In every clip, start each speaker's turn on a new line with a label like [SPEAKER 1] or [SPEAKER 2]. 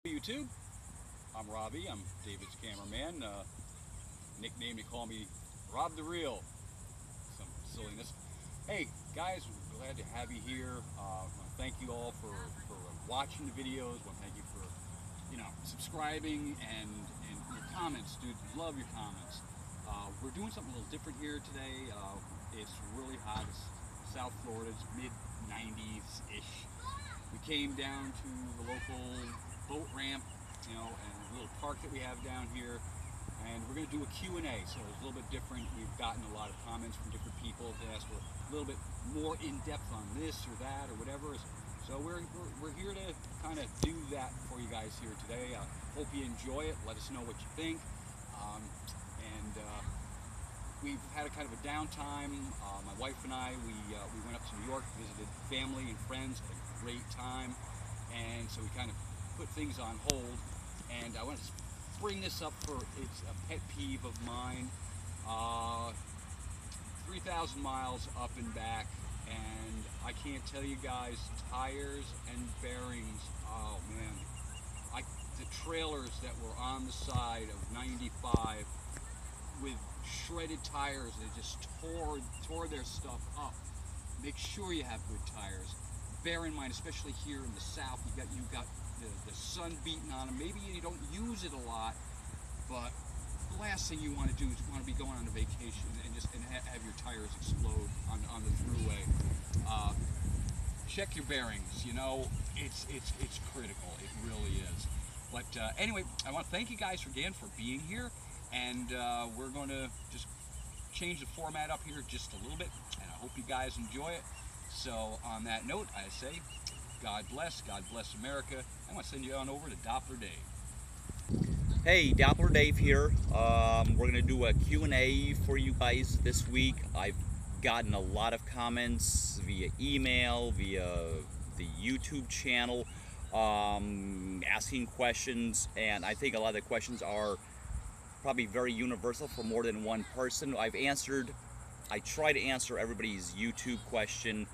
[SPEAKER 1] YouTube. I'm Robbie. I'm David's cameraman. Nickname, they call me Rob the Real. Some silliness. Hey guys, we're glad to have you here. I want to thank you all for watching the videos. I want to thank you for subscribing and your comments, dude. Love your comments. We're doing something a little different here today. It's really hot. It's South Florida. It's mid 90s ish. We came down to the local boat ramp, and a little park that we have down here, and we're going to do a Q&A, so it's a little bit different. We've gotten a lot of comments from different people to ask for a little bit more in-depth on this or that or whatever. So we're here to kind of do that for you guys here today. I hope you enjoy it. Let us know what you think. We've had a kind of a downtime. My wife and I, we went up to New York, visited family and friends, had a great time, and so we kind of put things on hold. And I want to bring this up for, it's a pet peeve of mine. 3,000 miles up and back, and I can't tell you guys, tires and bearings, oh man. The trailers that were on the side of 95 with shredded tires, they just tore their stuff up. Make sure you have good tires. Bear in mind, especially here in the South, you got the sun beating on them. Maybe you don't use it a lot, but the last thing you want to do is you want to be going on a vacation and have your tires explode on the throughway. Check your bearings. It's critical. It really is. But anyway, I want to thank you guys again for being here, and we're going to just change the format up here just a little bit, and I hope you guys enjoy it. So on that note, I say, God bless America. I want to send you on over to Doppler Dave.
[SPEAKER 2] Hey, Doppler Dave here. We're going to do a Q&A for you guys this week. I've gotten a lot of comments via email, via the YouTube channel, asking questions, and I think a lot of the questions are probably very universal for more than one person. I try to answer everybody's YouTube question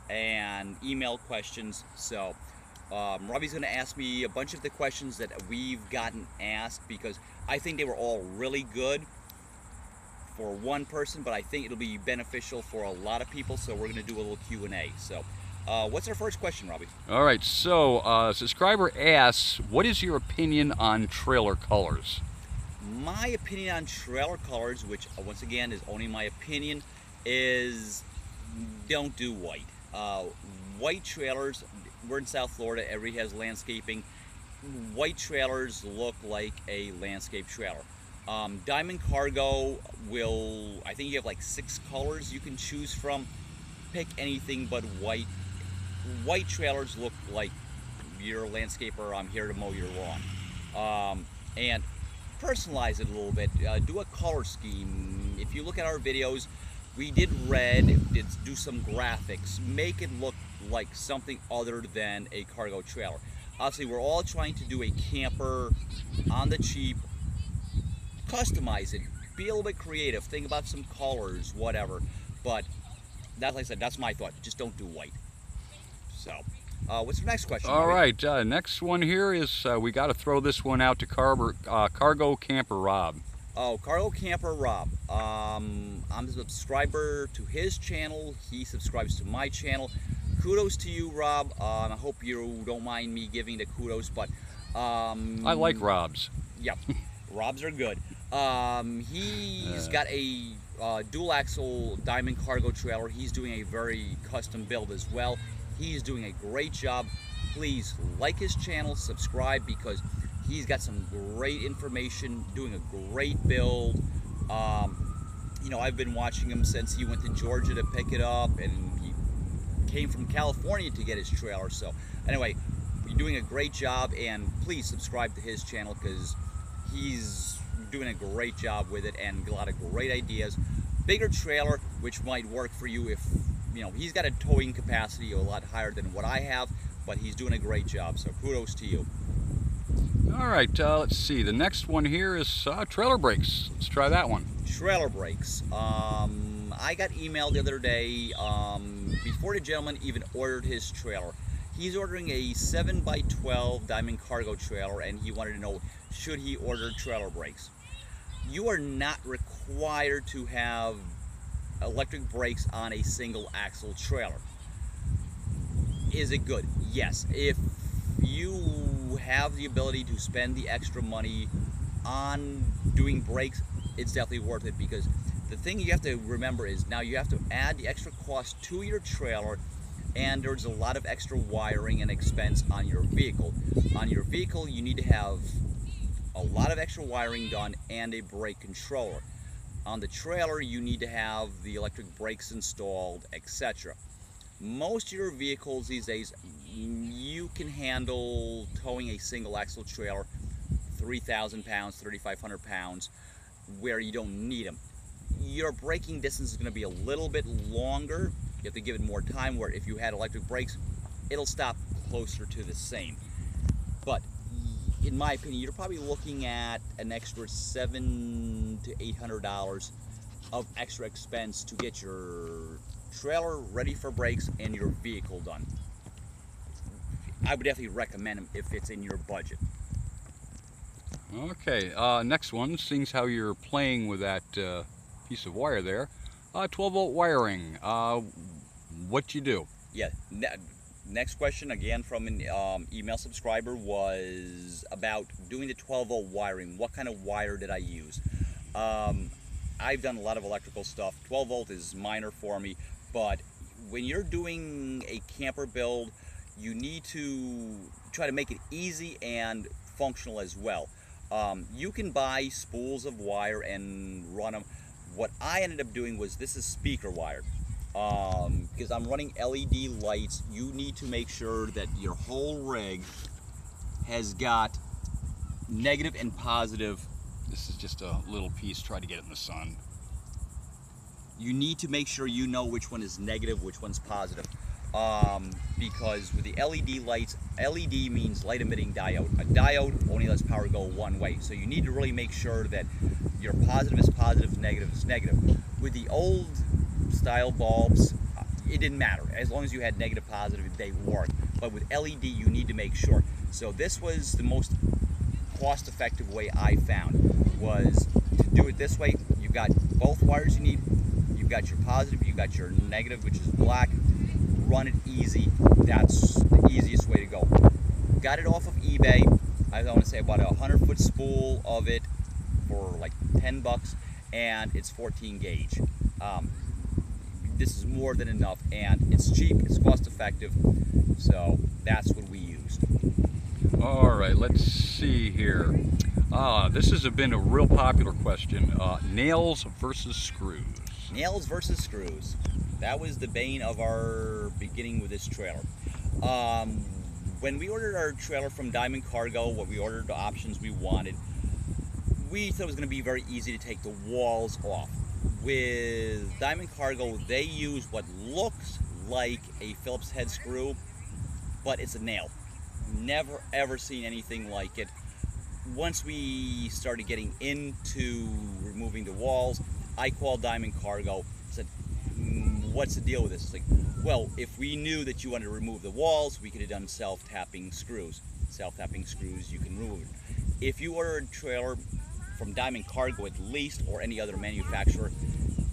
[SPEAKER 2] and email questions. So Robbie's going to ask me a bunch of the questions that we've gotten asked, because I think they were all really good for one person, but I think it'll be beneficial for a lot of people, so we're going to do a little Q&A. So what's our first question, Robbie?
[SPEAKER 1] All right, so a subscriber asks, what is your opinion on trailer colors?
[SPEAKER 2] My opinion on trailer colors, which once again is only my opinion, is don't do white. White trailers, we're in South Florida, everybody has landscaping. White trailers look like a landscape trailer. Diamond Cargo will, I think you have like 6 colors you can choose from. Pick anything but white. White trailers look like you're a landscaper, I'm here to mow your lawn. And personalize it a little bit. Do a color scheme. If you look at our videos, we did red, did do some graphics, make it look like something other than a cargo trailer. Obviously, we're all trying to do a camper on the cheap, customize it, be a little bit creative, think about some colors, whatever. But that's, like I said, that's my thought. Just don't do white. So, what's the next question?
[SPEAKER 1] All right, next one here is, we got to throw this one out to Cargo Camper Rob.
[SPEAKER 2] Oh, Cargo Camper Rob. I'm a subscriber to his channel. He subscribes to my channel. Kudos to you, Rob. I hope you don't mind me giving the kudos, but
[SPEAKER 1] I like Robs.
[SPEAKER 2] Yep, Robs are good. He's got a dual axle diamond cargo trailer. He's doing a very custom build as well. He's doing a great job. Please like his channel, subscribe, because he's got some great information, doing a great build. I've been watching him since he went to Georgia to pick it up, and he came from California to get his trailer. So anyway, you're doing a great job, and please subscribe to his channel, because he's doing a great job with it and a lot of great ideas. Bigger trailer, which might work for you if, he's got a towing capacity a lot higher than what I have, but he's doing a great job, so kudos to you.
[SPEAKER 1] All right, let's see. The next one here is trailer brakes. Let's try that one.
[SPEAKER 2] Trailer brakes. I got emailed the other day before the gentleman even ordered his trailer. He's ordering a 7x12 Diamond Cargo trailer, and he wanted to know, should he order trailer brakes? You are not required to have electric brakes on a single axle trailer. Is it good? Yes. If you have the ability to spend the extra money on doing brakes, it's definitely worth it, because the thing you have to remember is now you have to add the extra cost to your trailer, and there's a lot of extra wiring and expense on your vehicle. On your vehicle, you need to have a lot of extra wiring done and a brake controller. On the trailer, you need to have the electric brakes installed, etc. Most of your vehicles these days, you can handle towing a single axle trailer 3,000 pounds, 3,500 pounds, where you don't need them. Your braking distance is going to be a little bit longer. You have to give it more time, where if you had electric brakes, it'll stop closer to the same. But in my opinion, you're probably looking at an extra $700 to $800 of extra expense to get your trailer ready for brakes and your vehicle done. I would definitely recommend them if it's in your budget.
[SPEAKER 1] Okay, next one, seeing how you're playing with that piece of wire there. 12-volt wiring, what you do?
[SPEAKER 2] Yeah, next question again from an email subscriber was about doing the 12-volt wiring. What kind of wire did I use? I've done a lot of electrical stuff. 12-volt is minor for me, but when you're doing a camper build, you need to try to make it easy and functional as well. You can buy spools of wire and run them. What I ended up doing was, this is speaker wire. Because I'm running LED lights, you need to make sure that your whole rig has got negative and positive.
[SPEAKER 1] This is just a little piece, try to get it in the sun.
[SPEAKER 2] You need to make sure you know which one is negative, which one's positive. Because with the LED lights, LED means light emitting diode. A diode only lets power go one way. So you need to really make sure that your positive is positive, negative is negative. With the old style bulbs, it didn't matter. As long as you had negative, positive, they worked. But with LED, you need to make sure. So this was the most cost-effective way I found, was to do it this way. You've got both wires you need. You've got your positive, you've got your negative, which is black. Run it easy. That's the easiest way to go. Got it off of eBay. I want to say about a 100-foot spool of it for like 10 bucks, and it's 14 gauge. This is more than enough, and it's cheap, it's cost effective, so that's what we used.
[SPEAKER 1] All right, let's see here. This has been a real popular question. Nails versus screws.
[SPEAKER 2] Nails versus screws. That was the bane of our beginning with this trailer. When we ordered our trailer from Diamond Cargo, when we ordered the options we wanted, we thought it was going to be very easy to take the walls off. With Diamond Cargo, they use what looks like a Phillips head screw, but it's a nail. Never ever seen anything like it. Once we started getting into removing the walls, I called Diamond Cargo, said, what's the deal with this? It's like, well, if we knew that you wanted to remove the walls, we could have done self-tapping screws. Self-tapping screws, you can remove it. If you order a trailer from Diamond Cargo at least, or any other manufacturer,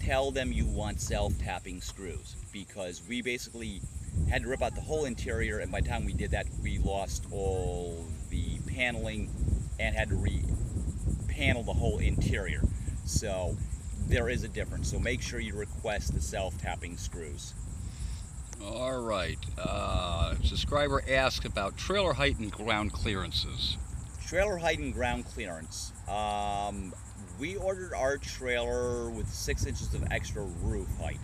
[SPEAKER 2] tell them you want self-tapping screws, because we basically had to rip out the whole interior, and by the time we did that, we lost all the paneling and had to re-panel the whole interior. So there is a difference, so make sure you request the self-tapping screws.
[SPEAKER 1] All right, subscriber asked about trailer height and ground clearances.
[SPEAKER 2] Trailer height and ground clearance. We ordered our trailer with 6 inches of extra roof height.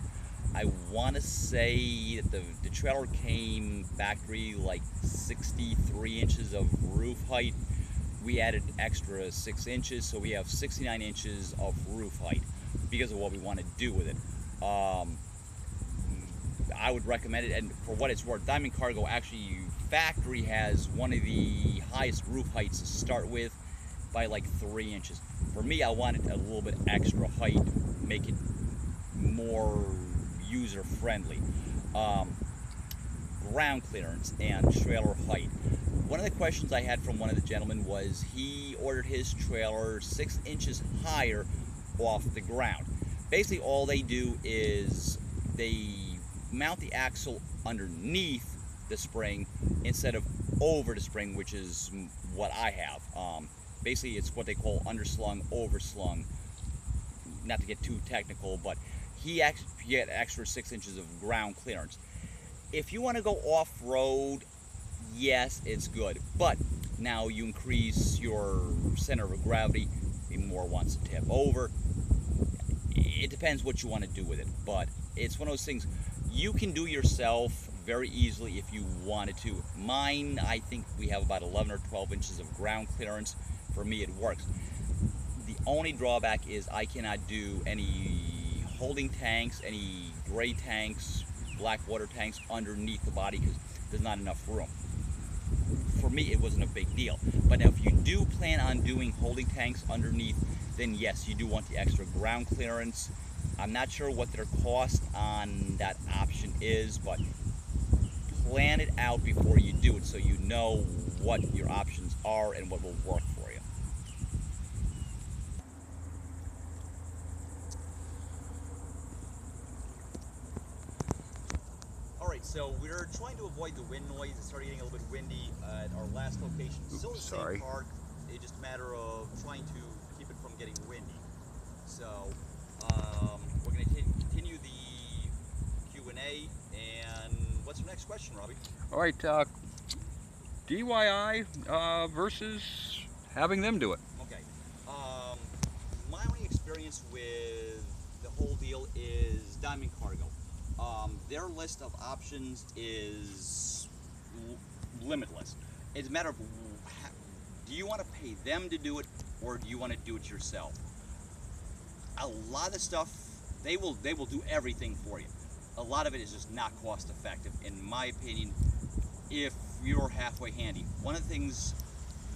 [SPEAKER 2] I want to say that the trailer came factory like 63 inches of roof height. We added extra 6 inches, so we have 69 inches of roof height because of what we want to do with it. I would recommend it, and for what it's worth, Diamond Cargo actually factory has one of the highest roof heights to start with by like 3 inches. For me, I wanted a little bit extra height, make it more user friendly. ground clearance and trailer height. One of the questions I had from one of the gentlemen was he ordered his trailer 6 inches higher off the ground. Basically all they do is they mount the axle underneath the spring instead of over the spring, which is what I have. Basically it's what they call underslung, overslung. Not to get too technical, but he had extra 6 inches of ground clearance. If you want to go off-road, yes, it's good, but now you increase your center of gravity, he more wants to tip over. It depends what you want to do with it, but it's one of those things you can do yourself very easily if you wanted to. Mine, I think we have about 11 or 12 inches of ground clearance. For me, it works. The only drawback is I cannot do any holding tanks, any gray tanks, black water tanks underneath the body because there's not enough room. For me, it wasn't a big deal. But now if you do plan on doing holding tanks underneath, then yes, you do want the extra ground clearance. I'm not sure what their cost on that option is, but plan it out before you do it so you know what your options are and what will work for you. Alright, so we're trying to avoid the wind noise. It started getting a little bit windy at our last location. Still the same park. It's just a matter of trying to keep it from getting windy. So we're going to continue the Q&A, and what's your next question, Robbie?
[SPEAKER 1] All right, DIY versus having them do it.
[SPEAKER 2] Okay. My only experience with the whole deal is Diamond Cargo. Their list of options is limitless. It's a matter of do you want to pay them to do it or do you want to do it yourself? A lot of the stuff they will do everything for you. A lot of it is just not cost effective in my opinion if you're halfway handy. One of the things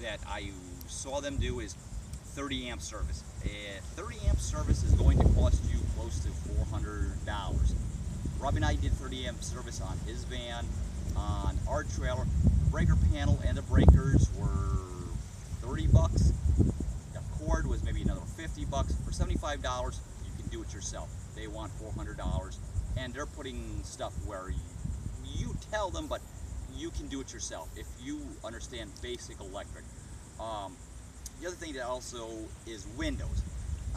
[SPEAKER 2] that I saw them do is 30 amp service. 30 amp service is going to cost you close to $400. Robbie and I did 30 amp service on his van. On our trailer, the breaker panel and the breakers were 30 bucks. The cord was maybe another 50 bucks. For $75, you can do it yourself. They want $400, and they're putting stuff where you tell them, but you can do it yourself if you understand basic electric. The other thing that also is windows.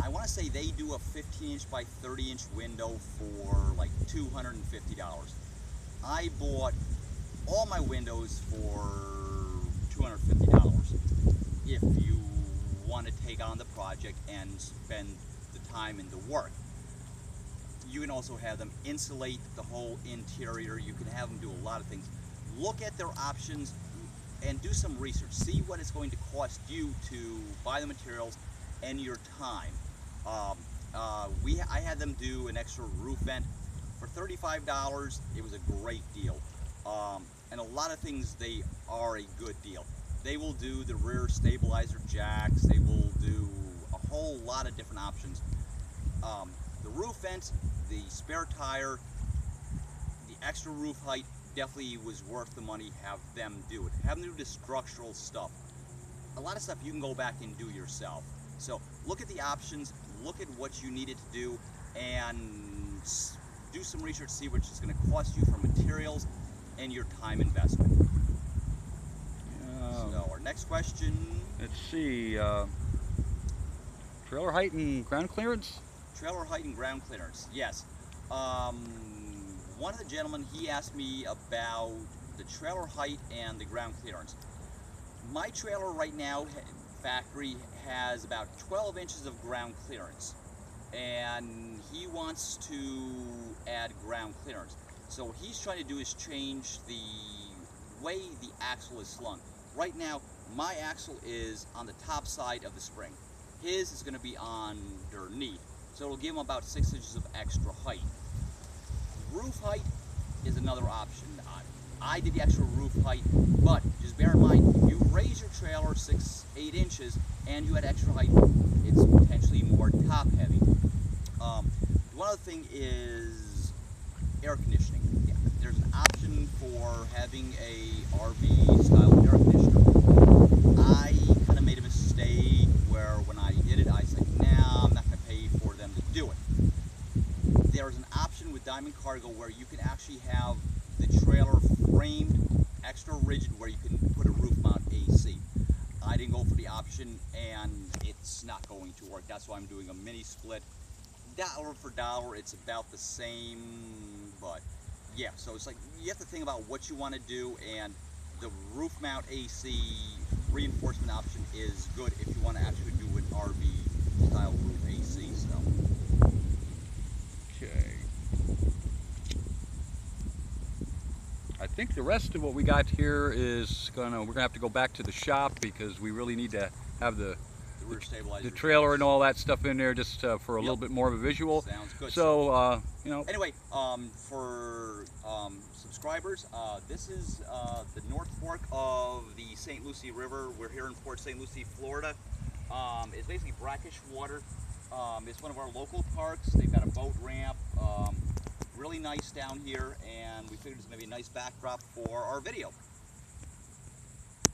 [SPEAKER 2] I want to say they do a 15-inch by 30-inch window for like $250. I bought all my windows for $250 if you want to take on the project and spend the time and the work. You can also have them insulate the whole interior. You can have them do a lot of things. Look at their options and do some research. See what it's going to cost you to buy the materials and your time. I had them do an extra roof vent for $35. It was a great deal. And a lot of things, they are a good deal. They will do the rear stabilizer jacks. They will do a whole lot of different options. The roof vent, the spare tire, the extra roof height definitely was worth the money. Have them do it. Have them do the structural stuff. A lot of stuff you can go back and do yourself. So look at the options, look at what you needed to do, and do some research, see what it's going to cost you for materials and your time investment. So our next question.
[SPEAKER 1] Let's see. Trailer height and ground clearance?
[SPEAKER 2] Trailer height and ground clearance, yes. One of the gentlemen, he asked me about the trailer height and the ground clearance. My trailer right now, factory, has about 12 inches of ground clearance, and he wants to add ground clearance. So what he's trying to do is change the way the axle is slung. Right now, my axle is on the top side of the spring. His is going to be underneath, so it'll give him about 6 inches of extra height. Roof height is another option. I did the extra roof height, but just bear in mind, if you raise your trailer 6-8 inches and you add extra height, it's potentially more top heavy. One other thing is air conditioning. Yeah. there's an option for having a RV style air conditioner. I kind of made a mistake where when I did it, I said, nah, I'm not going to pay for them to do it. There's an option with Diamond Cargo where you can actually have the trailer framed extra rigid where you can put a roof mount AC. I didn't go for the option and it's not going to work. That's why I'm doing a mini split. Dollar for dollar, it's about the same, but yeah, so it's like you have to think about what you want to do, and the roof mount AC reinforcement option is good if you want to actually do an RV style roof AC. So
[SPEAKER 1] Okay. I think the rest of what we got here is we're gonna have to go back to the shop because we really need to have the
[SPEAKER 2] rear stabilizer,
[SPEAKER 1] the trailer and all that stuff in there just for a little bit more of a visual.
[SPEAKER 2] Sounds good.
[SPEAKER 1] So you know.
[SPEAKER 2] Anyway, for subscribers, this is the North Fork of the St. Lucie River. We're here in Port St. Lucie, Florida. It's basically brackish water. It's one of our local parks. They've got a boat ramp. Really nice down here, and we figured it's going to be a nice backdrop for our video.